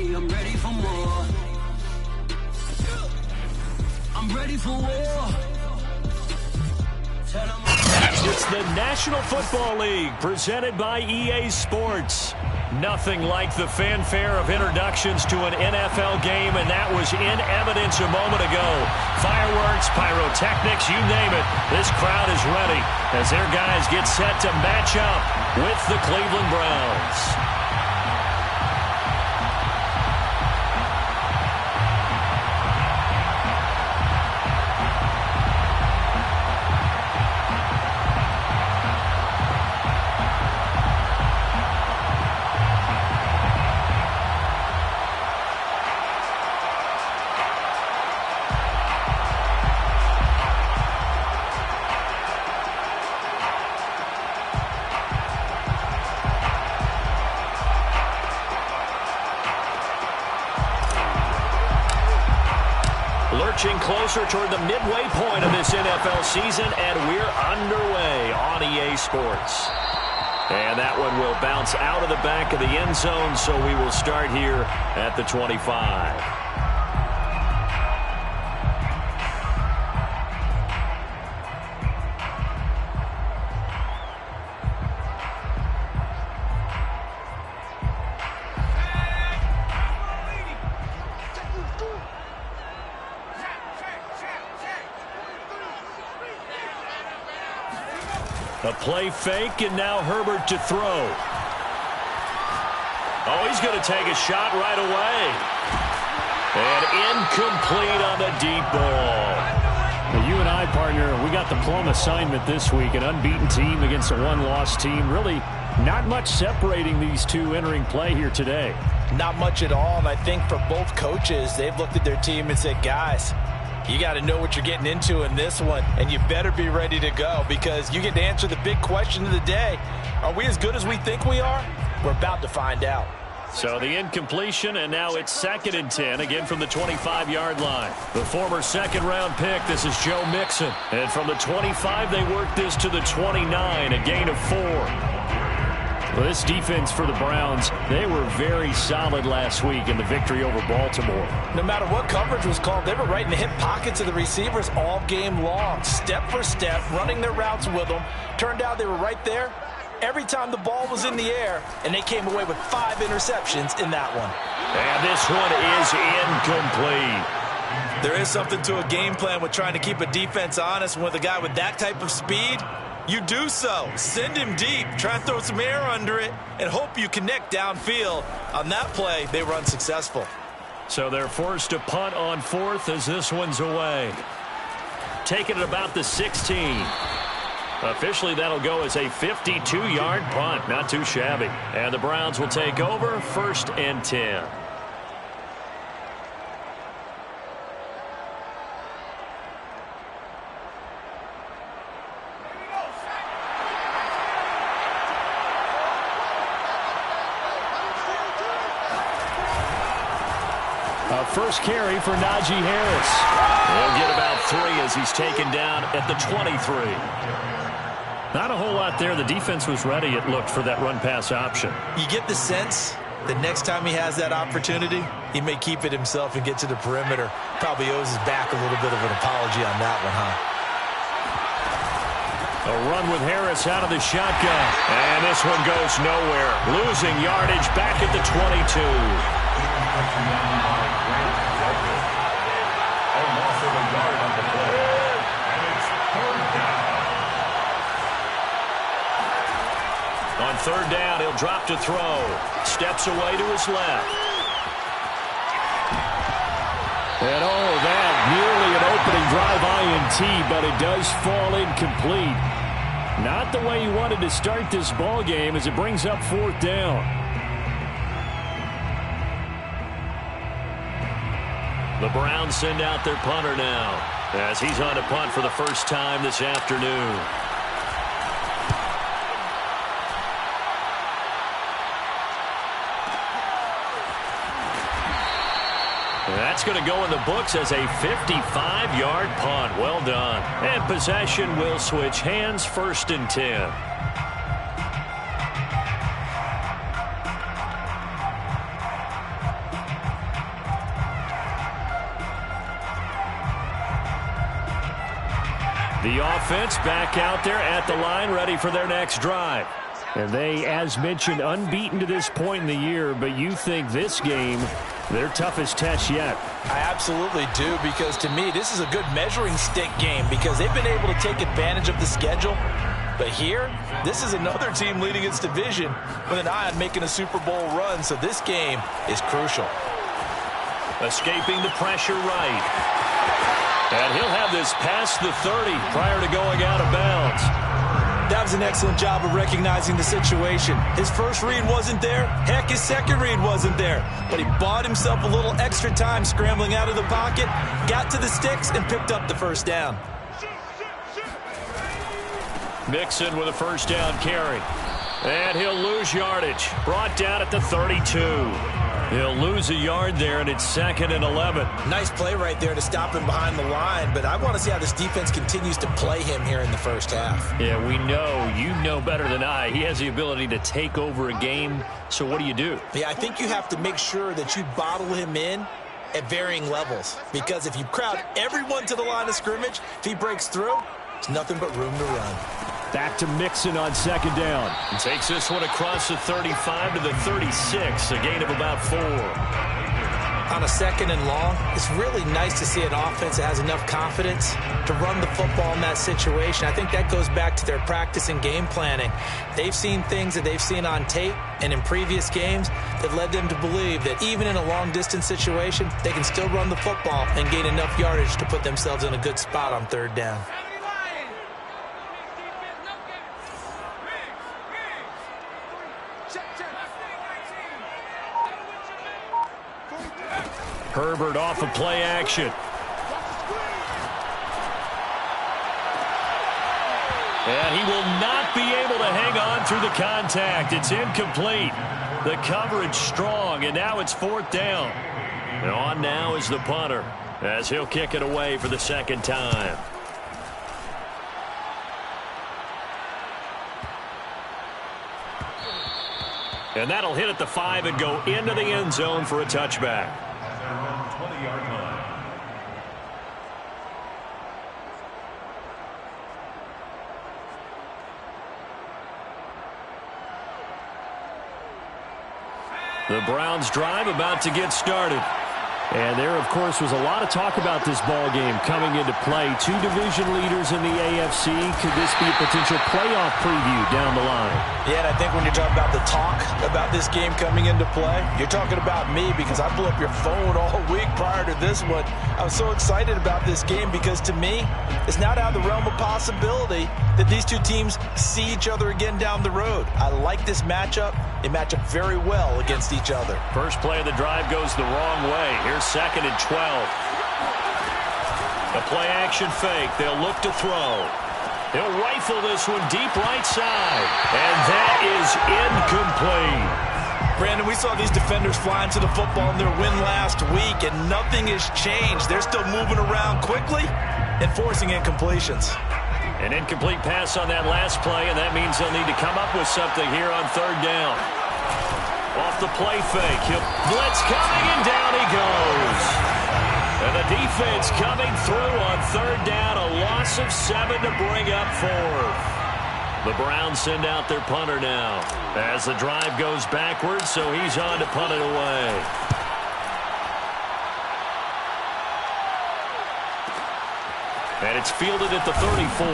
me, I'm ready for more. I'm ready for war. It's the National Football League presented by EA Sports. Nothing like the fanfare of introductions to an NFL game, and that was in evidence a moment ago. Fireworks, pyrotechnics, you name it. This crowd is ready as their guys get set to match up with the Cleveland Browns. Lurching closer toward the midway point of this NFL season, and we're underway on EA Sports. And that one will bounce out of the back of the end zone, so we will start here at the 25. A play fake, and now Herbert to throw. Oh, he's going to take a shot right away. And incomplete on the deep ball. Well, you and I, partner, we got the plum assignment this week. An unbeaten team against a one-loss team. Really not much separating these two entering play here today. Not much at all, and I think for both coaches, they've looked at their team and said, guys, you got to know what you're getting into in this one, and you better be ready to go because you get to answer the big question of the day. Are we as good as we think we are? We're about to find out. So the incompletion, and now it's 2nd and 10, again from the 25-yard line. The former second-round pick, this is Joe Mixon. And from the 25, they work this to the 29, a gain of 4. Well, this defense for the Browns, they were very solid last week in the victory over Baltimore. No matter what coverage was called, they were right in the hip pockets of the receivers all game long, step for step, running their routes with them. Turned out they were right there every time the ball was in the air, and they came away with 5 interceptions in that one. And this one is incomplete. There is something to a game plan with trying to keep a defense honest. With a guy with that type of speed, you do so. Send him deep, try and throw some air under it, and hope you connect downfield. On that play, they were unsuccessful. So they're forced to punt on 4th as this one's away. Taking it about the 16. Officially, that'll go as a 52-yard punt. Not too shabby. And the Browns will take over 1st and 10. First carry for Najee Harris. He'll get about 3 as he's taken down at the 23. Not a whole lot there. The defense was ready, it looked, for that run-pass option. You get the sense that next time he has that opportunity, he may keep it himself and get to the perimeter. Probably owes his back a little bit of an apology on that one, huh? A run with Harris out of the shotgun. And this one goes nowhere. Losing yardage back at the 22. On 3rd down, he'll drop to throw. Steps away to his left. And that nearly an opening drive INT, but it does fall incomplete. Not the way he wanted to start this ball game as it brings up 4th down. The Browns send out their punter now as he's on to punt for the first time this afternoon. That's going to go in the books as a 55-yard punt. Well done. And possession will switch hands, 1st and 10. The offense back out there at the line, ready for their next drive. And they, as mentioned, unbeaten to this point in the year, but you think this game, their toughest test yet. I absolutely do, because to me, this is a good measuring stick game because they've been able to take advantage of the schedule. But here, this is another team leading its division with an eye on making a Super Bowl run, so this game is crucial. Escaping the pressure right. And he'll have this past the 30 prior to going out of bounds. That was an excellent job of recognizing the situation. His first read wasn't there. Heck, his second read wasn't there. But he bought himself a little extra time scrambling out of the pocket, got to the sticks, and picked up the first down. Mixon with a first down carry. And he'll lose yardage. Brought down at the 32. He'll lose a yard there, and it's 2nd and 11. Nice play right there to stop him behind the line, but I want to see how this defense continues to play him here in the first half. Yeah, we know. You know better than I. He has the ability to take over a game, so what do you do? Yeah, I think you have to make sure that you bottle him in at varying levels, because if you crowd everyone to the line of scrimmage, if he breaks through, there's nothing but room to run. Back to Mixon on 2nd down. And takes this one across the 35 to the 36, a gain of about 4. On a 2nd and long, it's really nice to see an offense that has enough confidence to run the football in that situation. I think that goes back to their practice and game planning. They've seen things that they've seen on tape and in previous games that led them to believe that even in a long-distance situation, they can still run the football and gain enough yardage to put themselves in a good spot on 3rd down. Herbert off of play action. And he will not be able to hang on through the contact. It's incomplete. The coverage strong, and now it's 4th down. And on now is the punter, as he'll kick it away for the 2nd time. And that'll hit at the 5 and go into the end zone for a touchback. Around 20-yard line. The Browns drive about to get started. And there, of course, was a lot of talk about this ball game coming into play. 2 division leaders in the AFC. Could this be a potential playoff preview down the line? Yeah, and I think when you're talking about the talk about this game coming into play, you're talking about me because I blew up your phone all week prior to this one. I was so excited about this game because to me, it's not out of the realm of possibility that these two teams see each other again down the road. I like this matchup. They match up very well against each other. First play of the drive goes the wrong way. Here's 2nd and 12. A play action fake. They'll look to throw. He'll rifle this one deep right side. And that is incomplete. Brandon, we saw these defenders flying to the football in their win last week, and nothing has changed. They're still moving around quickly and forcing incompletions. An incomplete pass on that last play, and that means they'll need to come up with something here on 3rd down. Off the play fake. He'll blitz coming, and down he goes. And the defense coming through on 3rd down. A loss of 7 to bring up 4th. The Browns send out their punter now as the drive goes backwards, so he's on to punt it away. And it's fielded at the 34.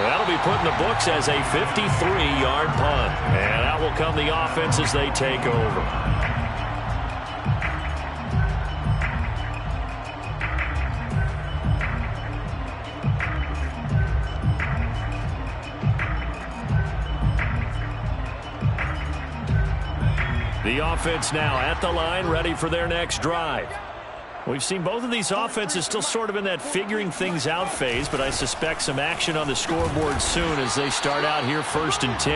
That'll be put in the books as a 53-yard punt. And out will come the offense as they take over. The offense now at the line, ready for their next drive. We've seen both of these offenses still sort of in that figuring things out phase, but I suspect some action on the scoreboard soon as they start out here 1st and 10.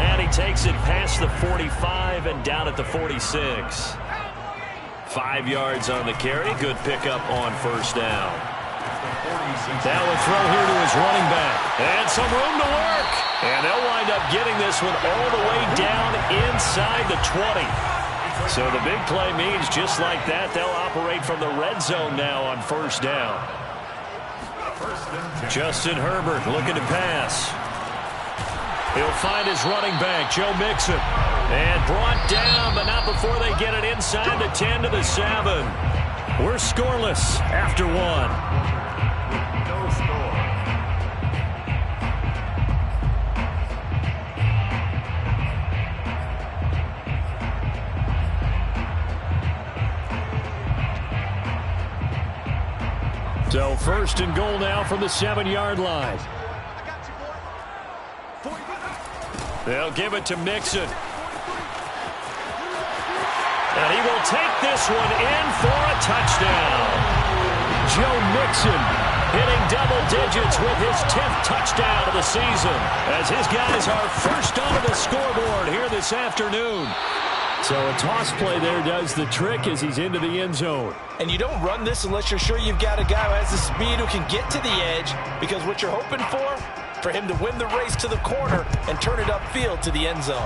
And he takes it past the 45 and down at the 46. 5 yards on the carry. Good pickup on 1st down. Now a throw here to his running back. And some room to work. And they'll wind up getting this one all the way down inside the 20. So the big play means just like that, they'll operate from the red zone now on 1st down. First and 10. Justin Herbert looking to pass. He'll find his running back, Joe Mixon. And brought down, but not before they get it inside the 10 to the 7. We're scoreless after one. No score. So first and goal now from the 7-yard line. They'll give it to Mixon. And he will take this one in for a touchdown. Joe Mixon hitting double digits with his 10th touchdown of the season as his guys are first onto the scoreboard here this afternoon. So a toss play there does the trick as he's into the end zone. And you don't run this unless you're sure you've got a guy who has the speed who can get to the edge, because what you're hoping for him to win the race to the corner and turn it upfield to the end zone.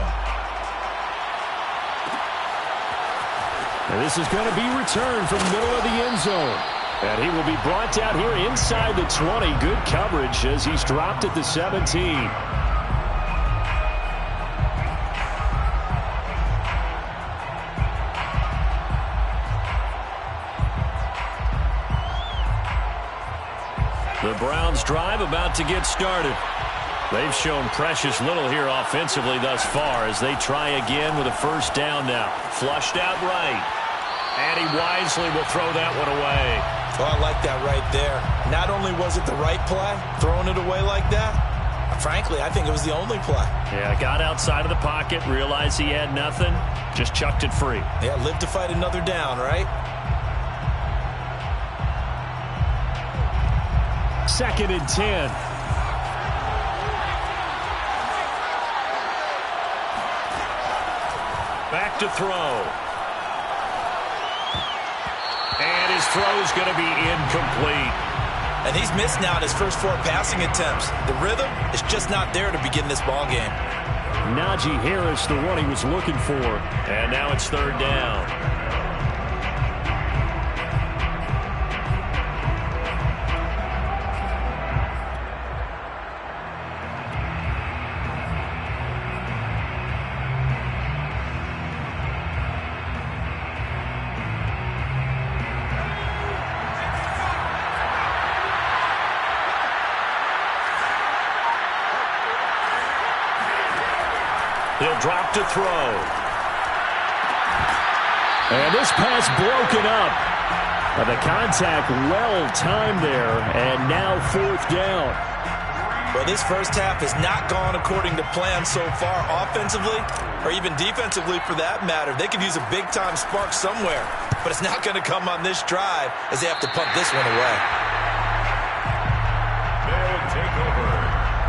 And this is going to be returned from the middle of the end zone. And he will be brought down here inside the 20. Good coverage as he's dropped at the 17. The Browns drive about to get started. They've shown precious little here offensively thus far as they try again with a first down now. Flushed out right. And he wisely will throw that one away. Oh, I like that right there. Not only was it the right play, throwing it away like that, frankly, I think it was the only play. Yeah, got outside of the pocket, realized he had nothing, just chucked it free. Yeah, live to fight another down, right? Second and 10. Back to throw. And his throw is going to be incomplete. And he's missed now in his first 4 passing attempts. The rhythm is just not there to begin this ball game. Najee Harris, the one he was looking for. And now it's third down. He'll drop to throw. And this pass broken up. The contact well timed there, and now fourth down. Well, this first half has not gone according to plan so far offensively, or even defensively for that matter. They could use a big-time spark somewhere, but it's not going to come on this drive as they have to punt this one away. They'll take over.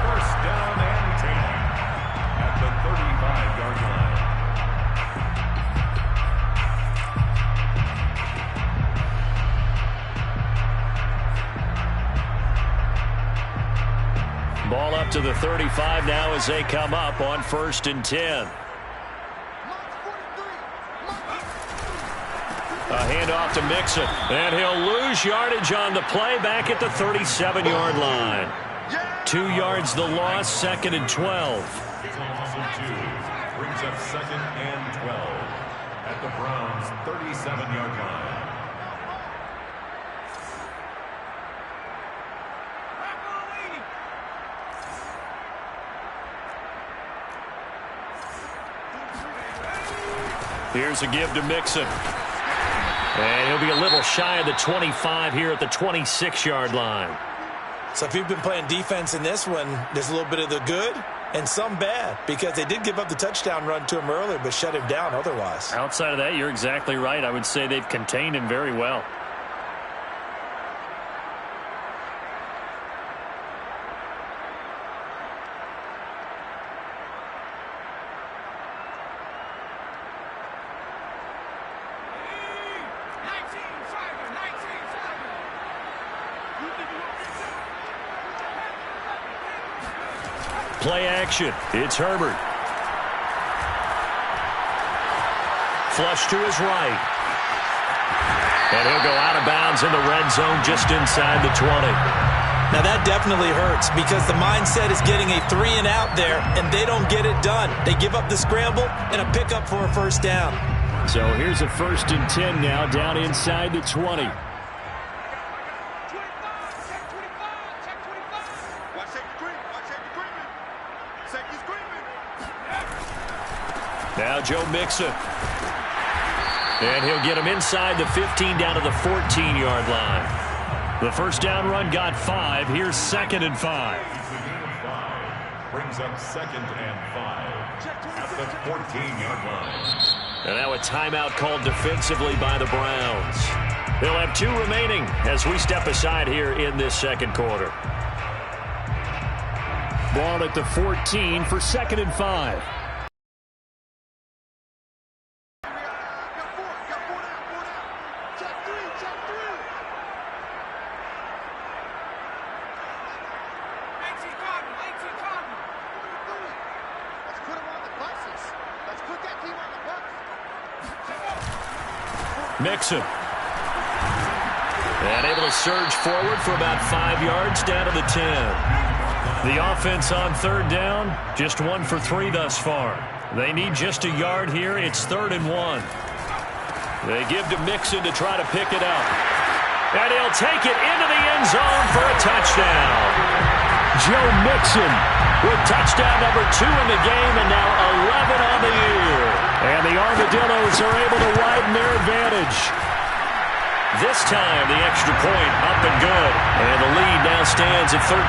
First down and 10 at the 35-yard line. Ball up to the 35 now as they come up on first and 10. A handoff to Mixon, and he'll lose yardage on the play back at the 37-yard line. 2 yards the loss, second and 12. Brings up second and 12 at the Browns' 37-yard line. Here's a give to Mixon. And he'll be a little shy of the 25 here at the 26-yard line. So if you've been playing defense in this one, there's a little bit of the good and some bad, because they did give up the touchdown run to him earlier but shut him down otherwise. Outside of that, you're exactly right. I would say they've contained him very well. Play action. It's Herbert. Flush to his right. And he'll go out of bounds in the red zone just inside the 20. Now that definitely hurts because the mindset is getting a 3-and-out there, and they don't get it done. They give up the scramble and a pickup for a first down. So here's a 1st and 10 now, down inside the 20. Now Joe Mixon. And he'll get him inside the 15 down to the 14-yard line. The first down run got 5. Here's 2nd and 5. Brings up 2nd and 5 at the 14-yard line. And now a timeout called defensively by the Browns. They'll have 2 remaining as we step aside here in this second quarter. Ball at the 14 for 2nd and 5. Mixon. And able to surge forward for about 5 yards down to the 10. The offense on 3rd down, just 1 for 3 thus far. They need just a yard here. It's 3rd and 1. They give to Mixon to try to pick it up. And he'll take it into the end zone for a touchdown. Joe Mixon with touchdown number 2 in the game and now 11 on the year. And the Armadillos are able to widen their advantage. This time the extra point up and good. And the lead now stands at 13.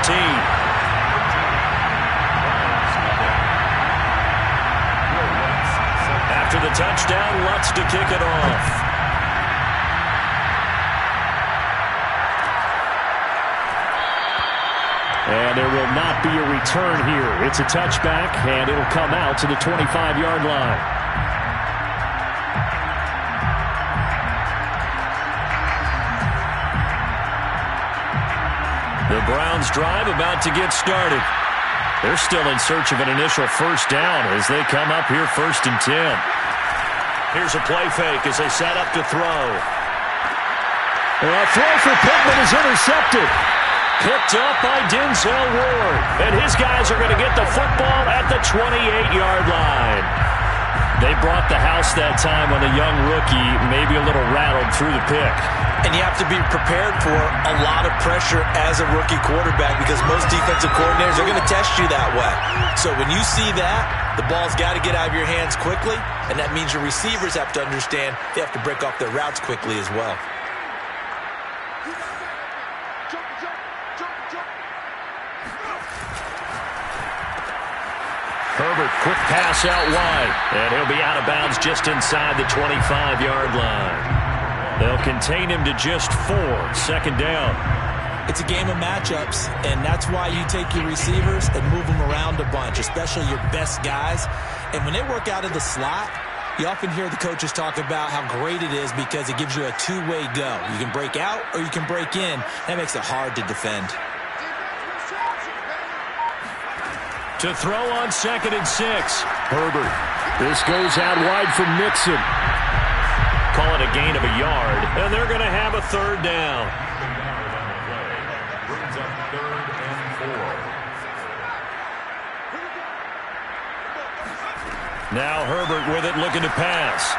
After the touchdown, Lutz to kick it off. And there will not be a return here. It's a touchback, and it'll come out to the 25-yard line. The Browns drive about to get started. They're still in search of an initial first down as they come up here 1st and 10. Here's a play fake as they set up to throw. A throw for Pittman is intercepted. Picked up by Denzel Ward. And his guys are going to get the football at the 28-yard line. They brought the house that time on a young rookie, maybe a little rattled through the pick. And you have to be prepared for a lot of pressure as a rookie quarterback because most defensive coordinators are going to test you that way. So when you see that, the ball's got to get out of your hands quickly, and that means your receivers have to understand they have to break off their routes quickly as well. Herbert, quick pass out wide, and he'll be out of bounds just inside the 25-yard line. They'll contain him to just 4, 2nd down. It's a game of matchups, and that's why you take your receivers and move them around a bunch, especially your best guys. And when they work out of the slot, you often hear the coaches talk about how great it is because it gives you a two-way go. You can break out or you can break in. That makes it hard to defend. To throw on 2nd and 6. Herbert. This goes out wide from Mixon. Call it a gain of a yard, and they're going to have a 3rd down. Brings up 3rd and 4. Now Herbert with it, looking to pass.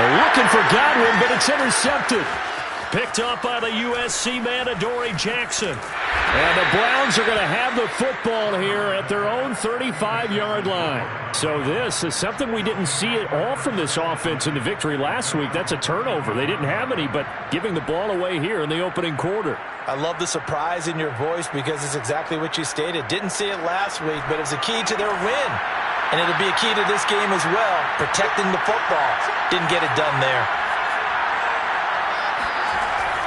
Looking for Godwin, but it's intercepted. Picked up by the USC man, Adoree Jackson. And the Browns are going to have the football here at their own 35-yard line. So this is something we didn't see at all from this offense in the victory last week. That's a turnover. They didn't have any, but giving the ball away here in the opening quarter. I love the surprise in your voice because it's exactly what you stated. Didn't see it last week, but it's a key to their win. And it'll be a key to this game as well, protecting the football. Didn't get it done there.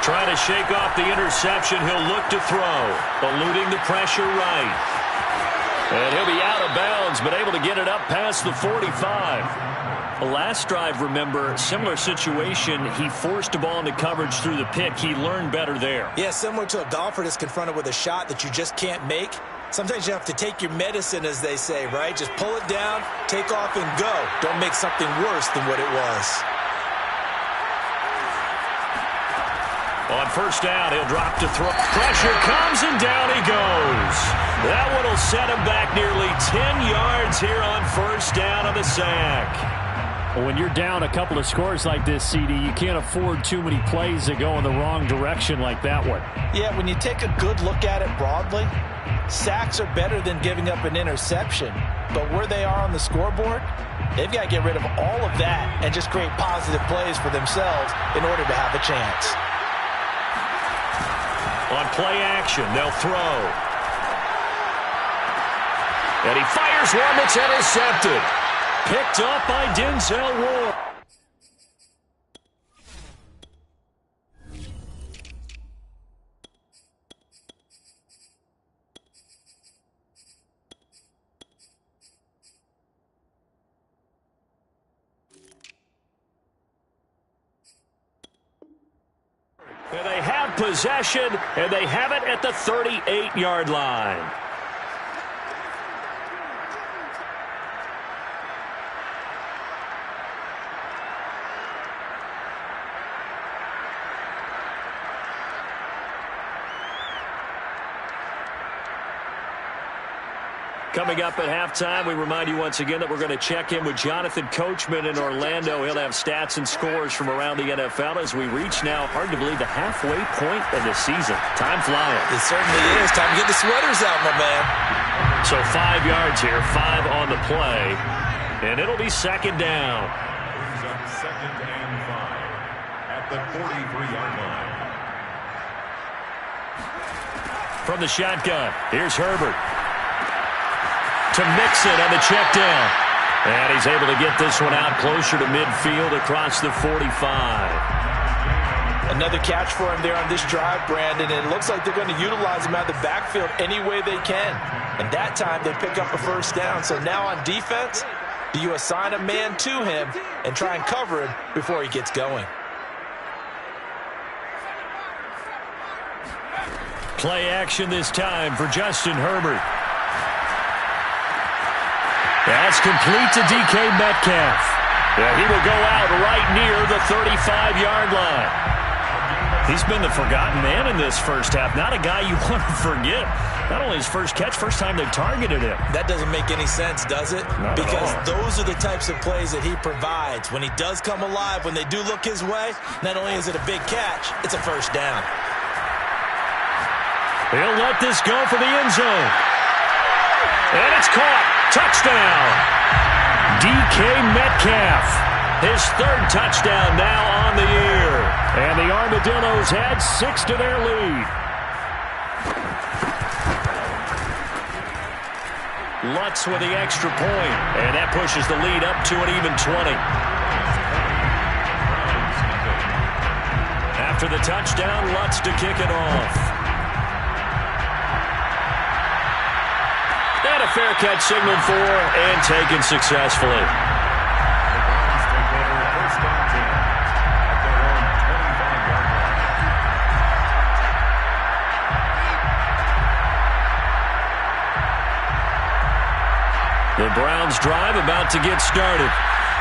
Trying to shake off the interception. He'll look to throw. Eluding the pressure right. And he'll be out of bounds, but able to get it up past the 45. The last drive, remember, similar situation. He forced a ball into coverage through the pick. He learned better there. Yeah, similar to a golfer that's confronted with a shot that you just can't make. Sometimes you have to take your medicine, as they say, right? Just pull it down, take off, and go. Don't make something worse than what it was. On first down, he'll drop to throw. Pressure comes, and down he goes. That one will set him back nearly 10 yards here on first down on the sack. Well, when you're down a couple of scores like this, CD, you can't afford too many plays that go in the wrong direction like that one. Yeah, when you take a good look at it broadly, sacks are better than giving up an interception. But where they are on the scoreboard, they've got to get rid of all of that and just create positive plays for themselves in order to have a chance. On play action, they'll throw. And he fires one that's intercepted. Picked up by Denzel Ward. And they have possession, and they have it at the 38-yard line. Coming up at halftime, we remind you once again that we're going to check in with Jonathan Coachman in Orlando. He'll have stats and scores from around the NFL as we reach now, hard to believe, the halfway point of the season. Time flying. It certainly is. Time to get the sweaters out, my man. So 5 yards here, 5 on the play, and it'll be second down. Second and 5 at the 43-yard line. From the shotgun, here's Herbert. To Mixon on the check down. And he's able to get this one out closer to midfield across the 45. Another catch for him there on this drive, Brandon, and it looks like they're going to utilize him out of the backfield any way they can. And that time they pick up a first down. So now on defense, do you assign a man to him and try and cover him before he gets going? Play action this time for Justin Herbert. That's complete to DK Metcalf. Yeah, he will go out right near the 35-yard line. He's been the forgotten man in this first half. Not a guy you want to forget. Not only his first catch, first time they targeted him. That doesn't make any sense, does it? Not because at all. Those are the types of plays that he provides. When he does come alive, when they do look his way, not only is it a big catch, it's a first down. He'll let this go for the end zone. And it's caught. Touchdown. DK Metcalf. His third touchdown now on the year. And the Armadillos add 6 to their lead. Lutz with the extra point. And that pushes the lead up to an even 20. After the touchdown, Lutz to kick it off. And a fair catch signaled for and taken successfully. The Browns take over first and 10 at their own 25-yard line. The Browns drive about to get started.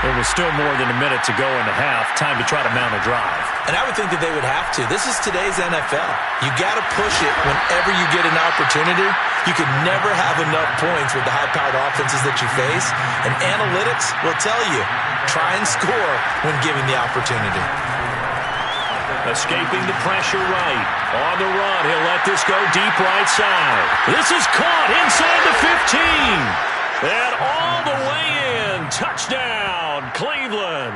There was still more than a minute to go in the half. Time to try to mount a drive. And I would think that they would have to. This is today's NFL. You got to push it whenever you get an opportunity. You can never have enough points with the high-powered offenses that you face. And analytics will tell you, try and score when given the opportunity. Escaping the pressure right. On the run, he'll let this go deep right side. This is caught inside the 15. And all the way in. Touchdown, Cleveland.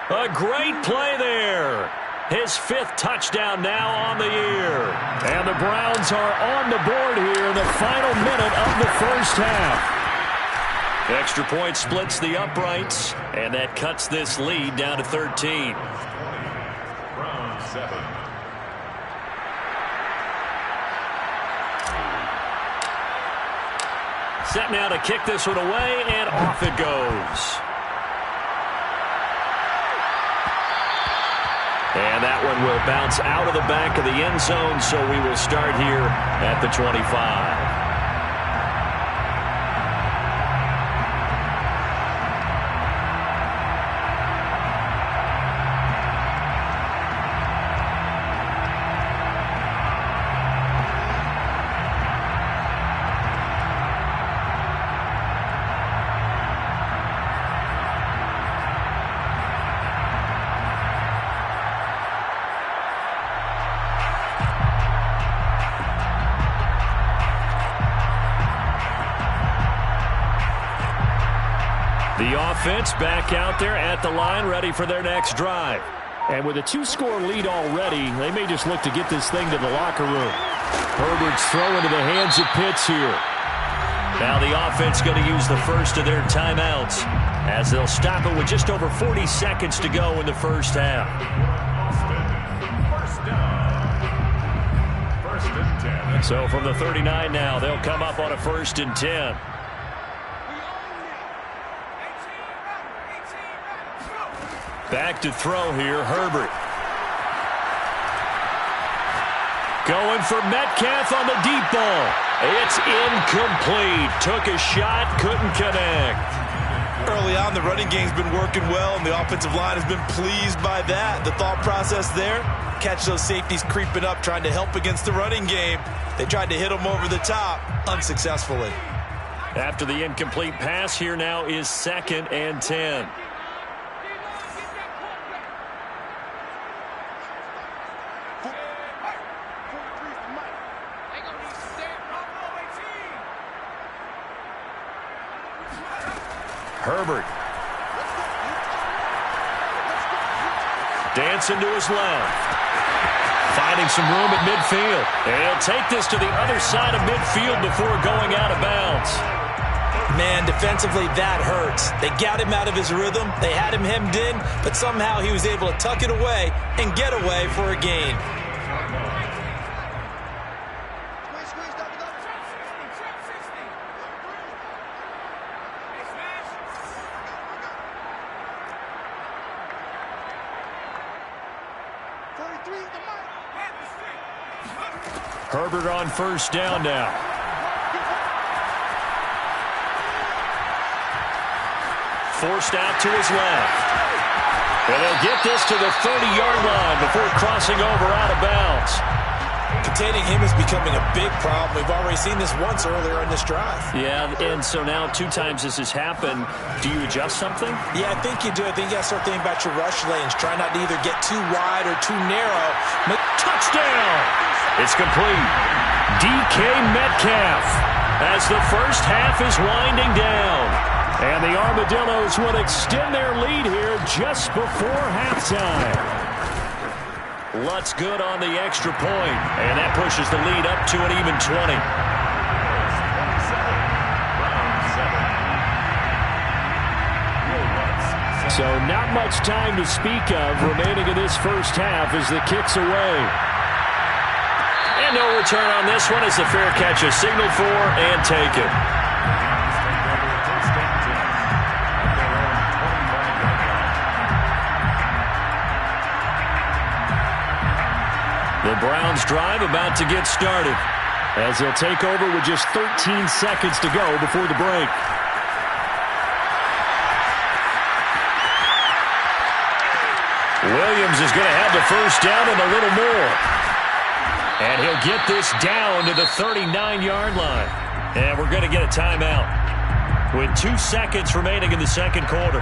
A great play there. His 5th touchdown now on the year. And the Browns are on the board here in the final minute of the first half. Extra point splits the uprights, and that cuts this lead down to 13. Browns 7. Set now to kick this one away, and off it goes. And that one will bounce out of the back of the end zone, so we will start here at the 25. The offense back out there at the line, ready for their next drive. And with a 2-score lead already, they may just look to get this thing to the locker room. Herbert's throw into the hands of Pitts here. Now the offense going to use the first of their timeouts as they'll stop it with just over 40 seconds to go in the first half. First down. First and 10. So from the 39 now, they'll come up on a 1st and 10. Back to throw here, Herbert. Going for Metcalf on the deep ball. It's incomplete. Took a shot, couldn't connect. Early on, the running game's been working well, and the offensive line has been pleased by that. The thought process there, catch those safeties creeping up, trying to help against the running game. They tried to hit them over the top, unsuccessfully. After the incomplete pass, here now is 2nd and 10. Herbert. Dancing to his left. Finding some room at midfield. And he'll take this to the other side of midfield before going out of bounds. Man, defensively, that hurts. They got him out of his rhythm. They had him hemmed in, but somehow he was able to tuck it away and get away for a gain. Herbert on 1st down now. Forced out to his left. And he'll get this to the 30-yard line before crossing over out of bounds. Containing him is becoming a big problem. We've already seen this once earlier in this drive. Yeah, and so now 2 times this has happened. Do you adjust something? Yeah, I think you do. I think you got to start thinking about your rush lanes. Try not to either get too wide or too narrow. Touchdown! It's complete. DK Metcalf as the first half is winding down. And the Armadillos will extend their lead here just before halftime. Lutz good on the extra point, and that pushes the lead up to an even 20. So not much time to speak of remaining in this first half as the kick's away. And no return on this one as the fair catch is signaled for and taken. The Browns drive about to get started as they'll take over with just 13 seconds to go before the break. Williams is going to have the first down and a little more. And he'll get this down to the 39-yard line. And we're going to get a timeout with 2 seconds remaining in the second quarter.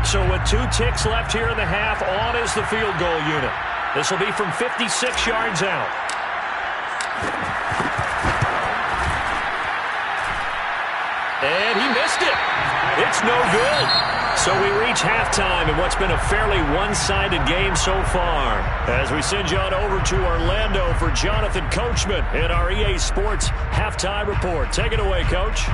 So with 2 ticks left here in the half, on is the field goal unit. This will be from 56 yards out. And he missed it. It's no good. So we reach halftime in what's been a fairly one-sided game so far. As we send you on over to Orlando for Jonathan Coachman in our EA Sports Halftime Report. Take it away, Coach.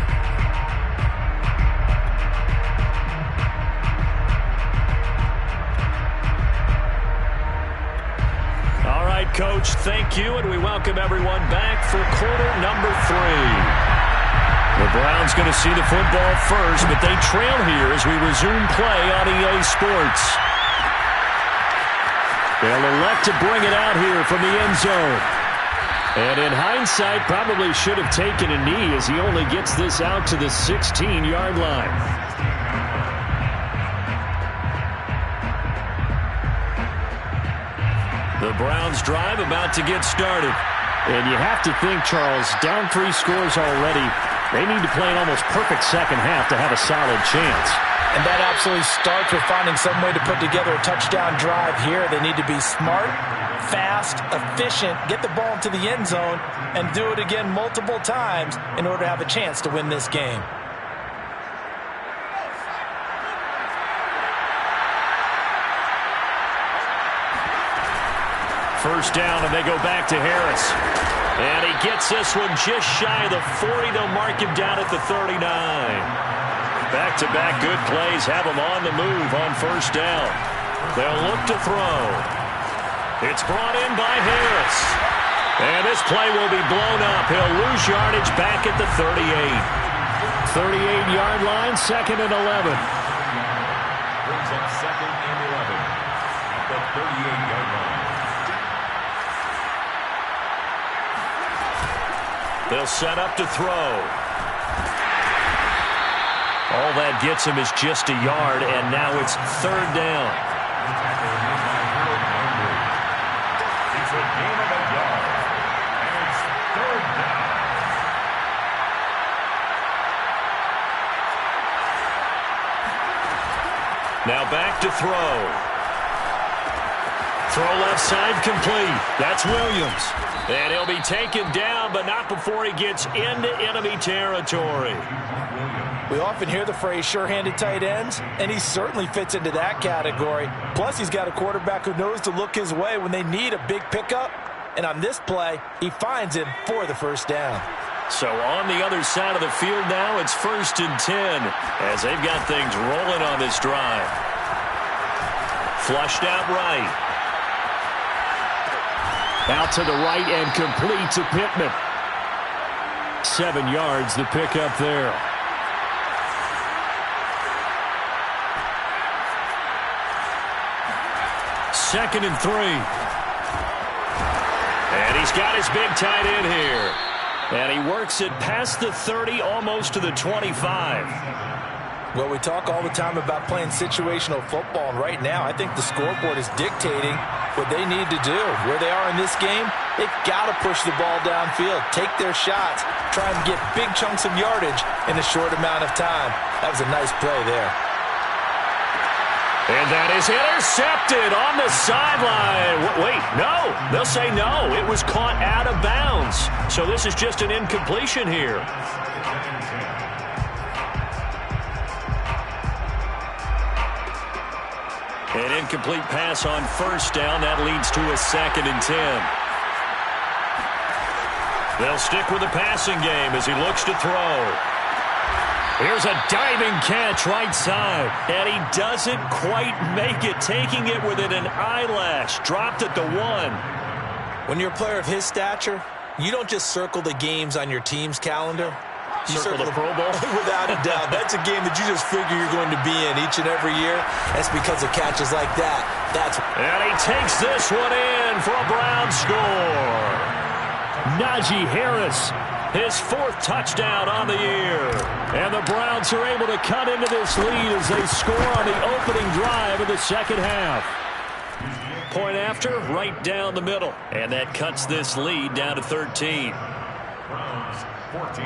All right, Coach, thank you, and we welcome everyone back for quarter number 3. The Browns going to see the football first, but they trail here as we resume play on EA Sports. They'll elect to bring it out here from the end zone. And in hindsight, probably should have taken a knee as he only gets this out to the 16-yard line. The Browns drive about to get started. And you have to think, Charles, down 3 scores already. They need to play an almost perfect second half to have a solid chance. And that absolutely starts with finding some way to put together a touchdown drive here. They need to be smart, fast, efficient, get the ball into the end zone, and do it again multiple times in order to have a chance to win this game. First down, and they go back to Harris. And he gets this one just shy of the 40. They'll mark him down at the 39. Back-to-back good plays have him on the move on first down. They'll look to throw. It's brought in by Harris. And this play will be blown up. He'll lose yardage back at the 38. 38-yard line, 2nd and 11. Brings up 2nd and 11 at the 38-yard line. They'll set up to throw. All that gets him is just a yard, and now it's 3rd down. It's a gain of a yard, and it's 3rd down. Now back to throw. Throw left side complete. That's Williams. And he'll be taken down, but not before he gets into enemy territory. We often hear the phrase sure-handed tight ends, and he certainly fits into that category. Plus, he's got a quarterback who knows to look his way when they need a big pickup. And on this play, he finds him for the first down. So on the other side of the field now, it's 1st and 10 as they've got things rolling on this drive. Flushed out right. Out to the right and complete to Pittman. 7 yards the pickup there. Second and 3. And he's got his big tight end here. And he works it past the 30, almost to the 25. Well, we talk all the time about playing situational football, and right now I think the scoreboard is dictating what they need to do. Where they are in this game, they've got to push the ball downfield, take their shots, try and get big chunks of yardage in a short amount of time. That was a nice play there. And that is intercepted on the sideline. Wait, no. They'll say no. It was caught out of bounds. So this is just an incompletion here. An incomplete pass on first down. That leads to a 2nd and 10. They'll stick with the passing game as he looks to throw. Here's a diving catch right side, and he doesn't quite make it, taking it within an eyelash. Dropped at the 1. When you're a player of his stature, you don't just circle the games on your team's calendar. You circle the Pro Bowl? Without a doubt. That's a game that you just figure you're going to be in each and every year. That's because of catches like that. And he takes this one in for a Brown score. Najee Harris, his 4th touchdown on the year. And the Browns are able to cut into this lead as they score on the opening drive of the second half. Point after, right down the middle. And that cuts this lead down to 13. Browns 14.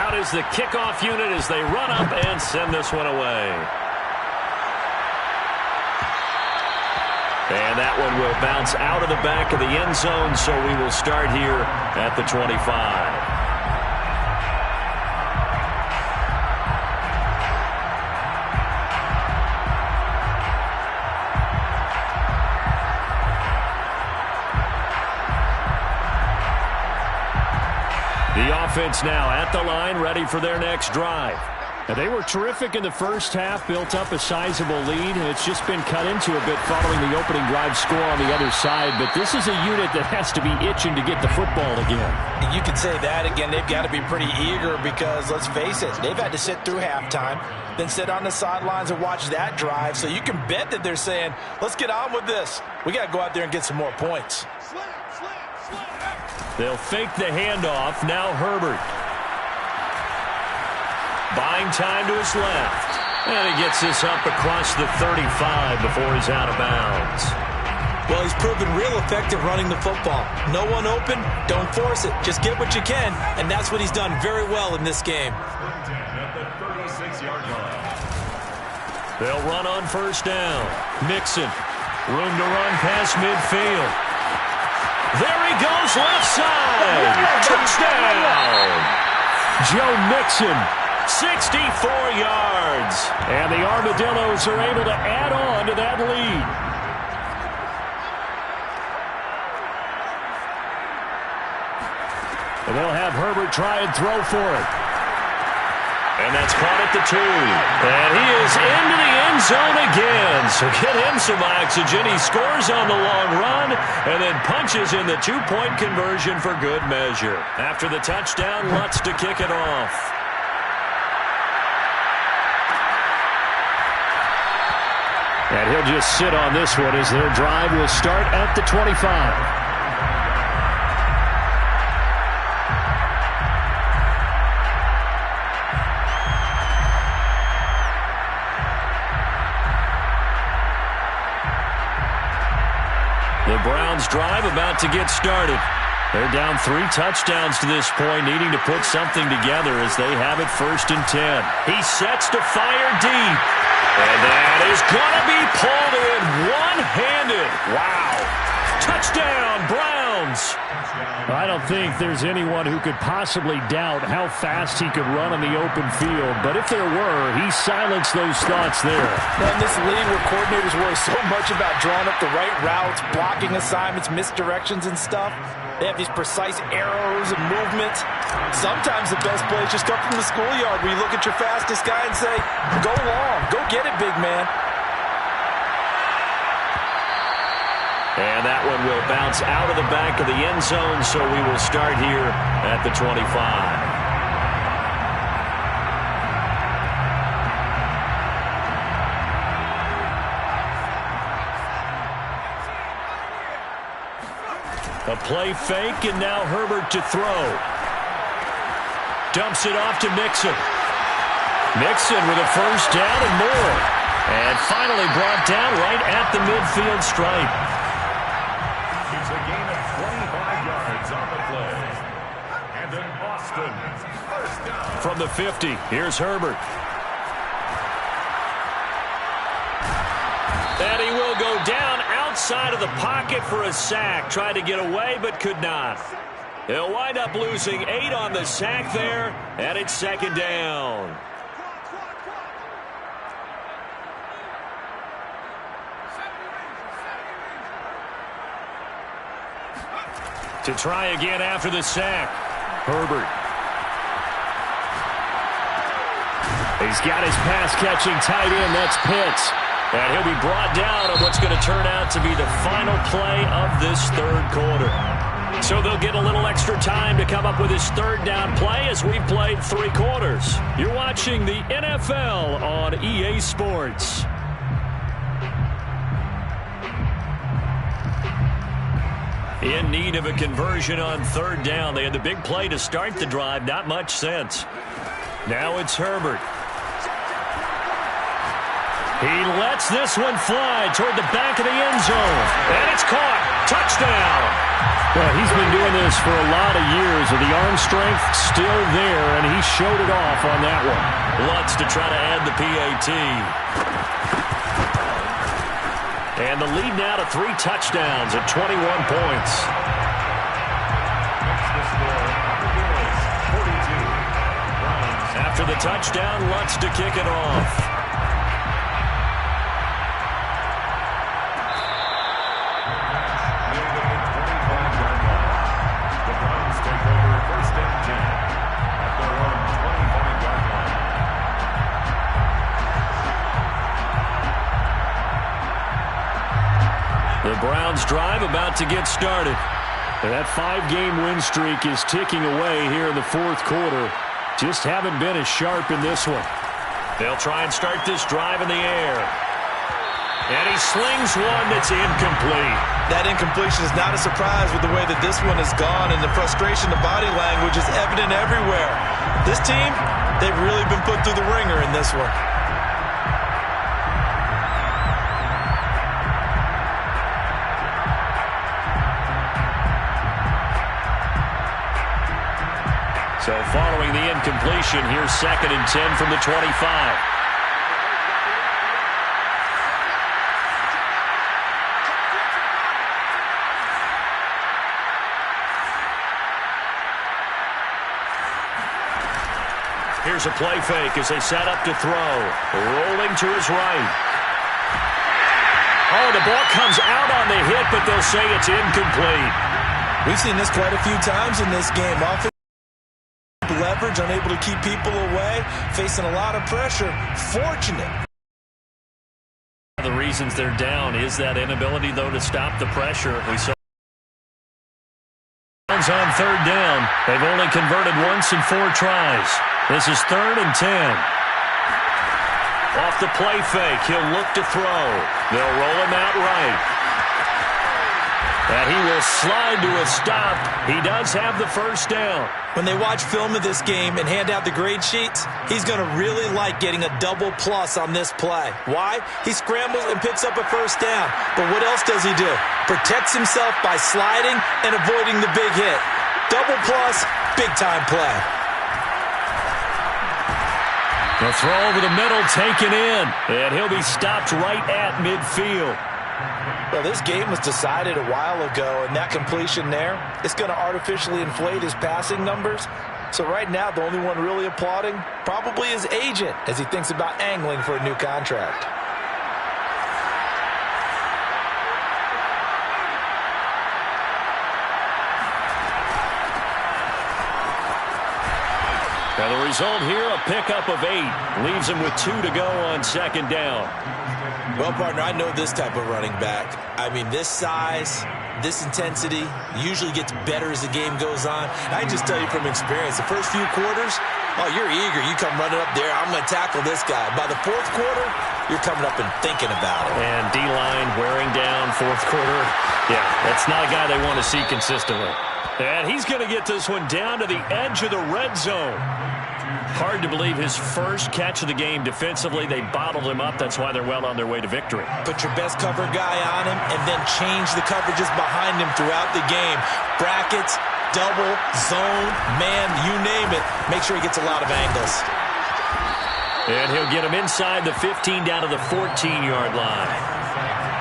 Out is the kickoff unit as they run up and send this one away. And that one will bounce out of the back of the end zone, so we will start here at the 25. The offense now at the line, ready for their next drive. And they were terrific in the first half, built up a sizable lead, and it's just been cut into a bit following the opening drive score on the other side. But this is a unit that has to be itching to get the football again. You could say that again. They've got to be pretty eager because, let's face it, they've had to sit through halftime, then sit on the sidelines and watch that drive. So you can bet that they're saying, let's get on with this. We got to go out there and get some more points. They'll fake the handoff. Now Herbert. Buying time to his left. And he gets this up across the 35 before he's out of bounds. Well, he's proven real effective running the football. No one open, don't force it. Just get what you can, and that's what he's done very well in this game. At the 36-yard line. They'll run on first down. Mixon. Room to run past midfield. There he goes, left side. Touchdown. Joe Mixon 64 yards. And the Armadillos are able to add on to that lead. And they'll have Herbert try and throw for it. And that's caught at the 2. And he is into the end zone again. So get him some oxygen. He scores on the long run and then punches in the 2-point conversion for good measure. After the touchdown, Lutz to kick it off. And he'll just sit on this one as their drive will start at the 25. The Browns drive about to get started. They're down 3 touchdowns to this point, needing to put something together as they have it 1st and 10. He sets to fire deep. And that is going to be pulled in one-handed. Wow. Touchdown, Browns. I don't think there's anyone who could possibly doubt how fast he could run on the open field. But if there were, he silenced those thoughts there. In this league where coordinators worry so much about drawing up the right routes, blocking assignments, misdirections and stuff, they have these precise arrows and movements. Sometimes the best plays just come from the schoolyard where you look at your fastest guy and say, go long, go get it, big man. And that one will bounce out of the back of the end zone, so we will start here at the 25. A play fake, and now Herbert to throw. Dumps it off to Mixon. Mixon with a 1st down and more. And finally brought down right at the midfield stripe. It's a gain of 25 yards on the play. And then Austin, 1st down. From the 50, here's Herbert. And he will go down outside of the pocket for a sack. Tried to get away, but could not. He'll wind up losing 8 on the sack there, and it's 2nd down. To try again after the sack. Herbert. He's got his pass-catching tight end. That's Pitts. And he'll be brought down on what's going to turn out to be the final play of this 3rd quarter. So they'll get a little extra time to come up with his 3rd down play as we've played 3 quarters. You're watching the NFL on EA Sports. In need of a conversion on 3rd down. They had the big play to start the drive. Not much sense. Now it's Herbert. He lets this one fly toward the back of the end zone. And it's caught. Touchdown. Well, he's been doing this for a lot of years with the arm strength still there, and he showed it off on that one. Lutz to try to add the PAT. And the lead now to 3 touchdowns at 21 points. After the touchdown, Lutz to kick it off. The Browns drive about to get started. And that 5-game win streak is ticking away here in the 4th quarter. Just haven't been as sharp in this one. They'll try and start this drive in the air. And he slings one that's incomplete. That incompletion is not a surprise with the way that this one has gone, and the frustration, the body language is evident everywhere. This team, they've really been put through the ringer in this one. So following the incompletion, here's 2nd and 10 from the 25. Here's a play fake as they set up to throw. Rolling to his right. Oh, the ball comes out on the hit, but they'll say it's incomplete. We've seen this quite a few times in this game. Offensive leverage, unable to keep people away, facing a lot of pressure. Fortunate. One of the reasons they're down is that inability, though, to stop the pressure. We saw on third down. They've only converted once in 4 tries. This is 3rd and 10. Off the play fake, he'll look to throw. They'll roll him out right. And he will slide to a stop. He does have the first down. When they watch film of this game and hand out the grade sheets, he's going to really like getting a double plus on this play. Why? He scrambles and picks up a first down. But what else does he do? Protects himself by sliding and avoiding the big hit. Double plus, big-time play. The throw over the middle, taken in. And he'll be stopped right at midfield. Well, this game was decided a while ago, and that completion there, it's going to artificially inflate his passing numbers. So right now, the only one really applauding probably his agent as he thinks about angling for a new contract. Now the result here, a pickup of 8. Leaves him with 2 to go on 2nd down. Well, partner, I know this type of running back. I mean, this size, this intensity usually gets better as the game goes on. I can just tell you from experience, the first few quarters, oh, you're eager. You come running up there, I'm going to tackle this guy. By the 4th quarter, you're coming up and thinking about it. And D-line wearing down 4th quarter. Yeah, that's not a guy they want to see consistently. And he's going to get this one down to the edge of the red zone. Hard to believe his first catch of the game defensively. They bottled him up. That's why they're well on their way to victory. Put your best cover guy on him and then change the coverages behind him throughout the game. Brackets, double, zone, man, you name it. Make sure he gets a lot of angles. And he'll get him inside the 15 down to the 14-yard line.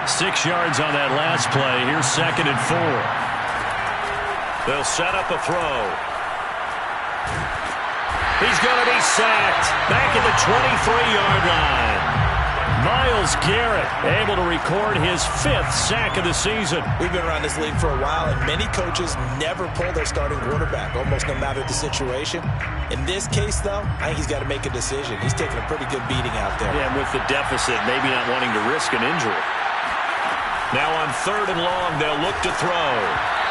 6 yards on that last play. Here's 2nd and 4. They'll set up a throw. He's going to be sacked. Back at the 23-yard line. Myles Garrett able to record his 5th sack of the season. We've been around this league for a while, and many coaches never pull their starting quarterback, almost no matter the situation. In this case, though, I think he's got to make a decision. He's taking a pretty good beating out there. Yeah, and with the deficit, maybe not wanting to risk an injury. Now on 3rd and long, they'll look to throw.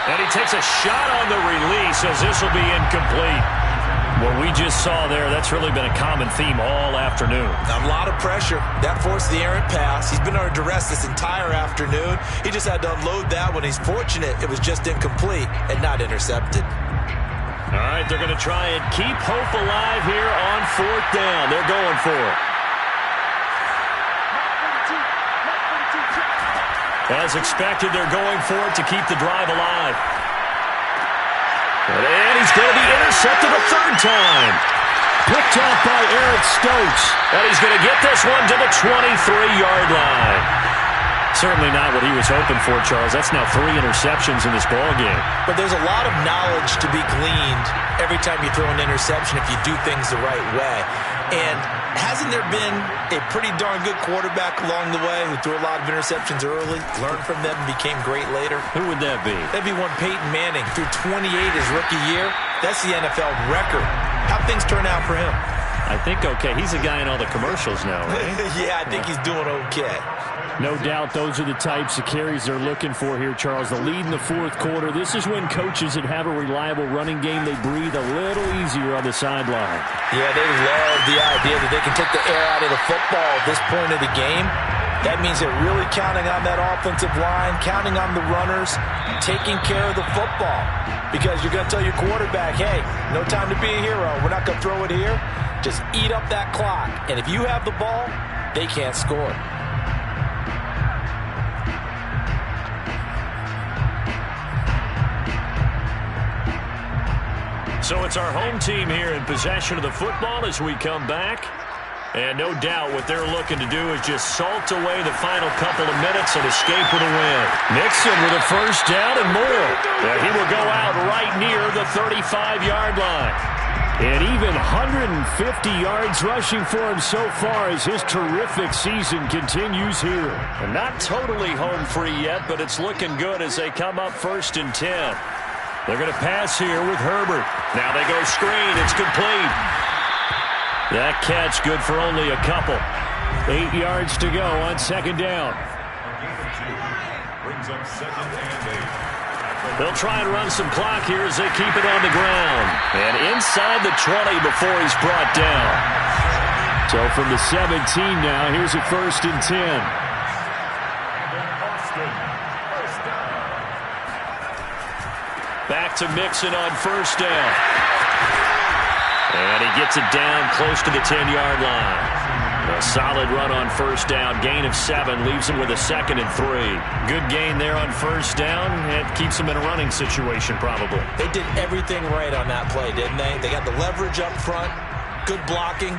And he takes a shot on the release as this will be incomplete. What we just saw there, that's really been a common theme all afternoon. A lot of pressure. That forced the errant pass. He's been under duress this entire afternoon. He just had to unload that one. He's fortunate it was just incomplete and not intercepted. All right, they're going to try and keep hope alive here on 4th down. They're going for it. As expected, they're going for it to keep the drive alive. And he's going to be intercepted a 3rd time. Picked off by Eric Stokes. And he's going to get this one to the 23-yard line. Certainly not what he was hoping for, Charles. That's now 3 interceptions in this ballgame. But there's a lot of knowledge to be gleaned every time you throw an interception if you do things the right way. And hasn't there been a pretty darn good quarterback along the way who threw a lot of interceptions early, learned from them, and became great later? Who would that be? That'd be one Peyton Manning. Threw 28 his rookie year. That's the NFL record. How'd things turn out for him? I think okay. He's a guy in all the commercials now, right? Yeah, I think he's doing okay. No doubt those are the types of carries they're looking for here, Charles. The lead in the 4th quarter. This is when coaches that have a reliable running game, they breathe a little easier on the sideline. Yeah, they love the idea that they can take the air out of the football at this point of the game. That means they're really counting on that offensive line, counting on the runners, taking care of the football. Because you're going to tell your quarterback, hey, no time to be a hero. We're not going to throw it here. Just eat up that clock. And if you have the ball, they can't score. So it's our home team here in possession of the football as we come back. And no doubt what they're looking to do is just salt away the final couple of minutes and escape with a win. Nixon with a first down and more. And he will go out right near the 35-yard line. And even 150 yards rushing for him so far as his terrific season continues here. And not totally home free yet, but it's looking good as they come up 1st and 10. They're going to pass here with Herbert. Now they go screen. It's complete. That catch good for only a couple. 8 yards to go on 2nd down. Brings up 2nd and 8. They'll try and run some clock here as they keep it on the ground. And inside the 20 before he's brought down. So from the 17 now, here's a 1st and 10. Back to Mixon on 1st down. And he gets it down close to the 10-yard line. A solid run on 1st down. Gain of 7 leaves him with a 2nd and 3. Good gain there on 1st down. It keeps him in a running situation probably. They did everything right on that play, didn't they? They got the leverage up front, good blocking,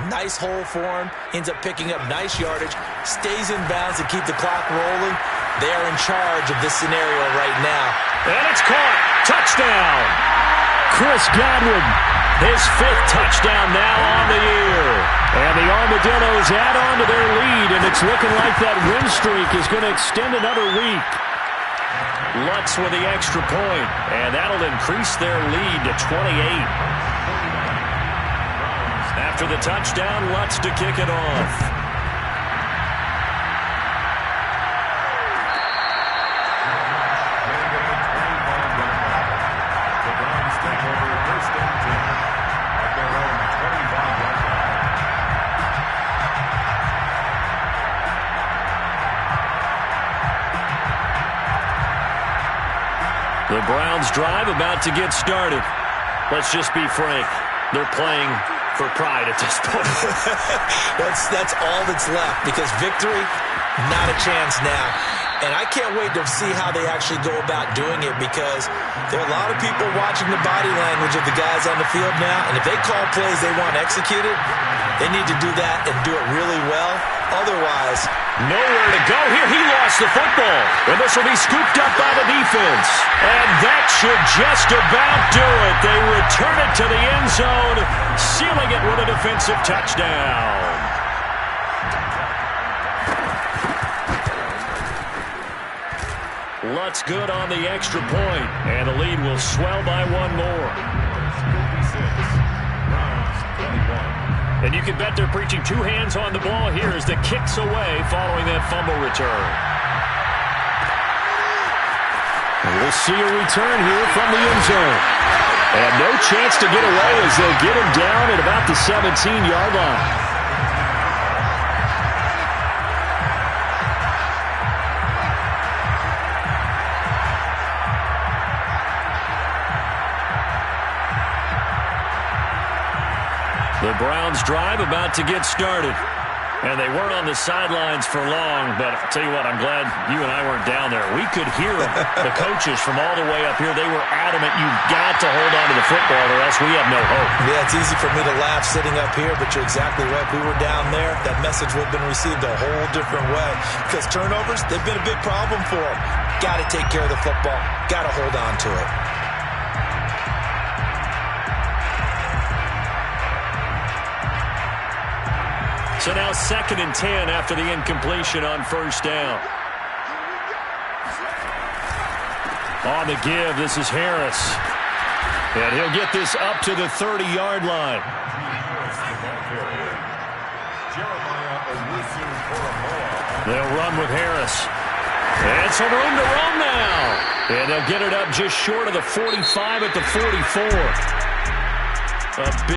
nice hole for him, ends up picking up nice yardage, stays in bounds to keep the clock rolling. They are in charge of this scenario right now. And it's caught. Touchdown. Chris Godwin. His 5th touchdown now on the year. And the Armadillos add on to their lead, and it's looking like that win streak is going to extend another week. Lutz with the extra point, and that'll increase their lead to 28. After the touchdown, Lutz to kick it off. The Browns drive about to get started. Let's just be frank. They're playing for pride at this point. That's all that's left, because victory, not a chance now. And I can't wait to see how they actually go about doing it, because there are a lot of people watching the body language of the guys on the field now. And if they call plays they want executed, they need to do that and do it really well. Otherwise, nowhere to go here. He lost the football. And this will be scooped up by the defense. And that should just about do it. They return it to the end zone, sealing it with a defensive touchdown. Lutz good on the extra point. And the lead will swell by one more. And you can bet they're preaching 2 hands on the ball here as the kick's away following that fumble return. And we'll see a return here from the end zone. And no chance to get away as they'll get him down at about the 17-yard line. The Browns drive about to get started. And they weren't on the sidelines for long, but I'll tell you what, I'm glad you and I weren't down there. We could hear them, the coaches from all the way up here. They were adamant, you've got to hold on to the football or else we have no hope. Yeah, it's easy for me to laugh sitting up here, but you're exactly right. If we were down there, that message would have been received a whole different way. Because turnovers, they've been a big problem for them. Got to take care of the football. Got to hold on to it. So now 2nd and 10 after the incompletion on 1st down. On the give, this is Harris. And he'll get this up to the 30-yard line. They'll run with Harris. And some room to roam now. And they'll get it up just short of the 45 at the 44. A big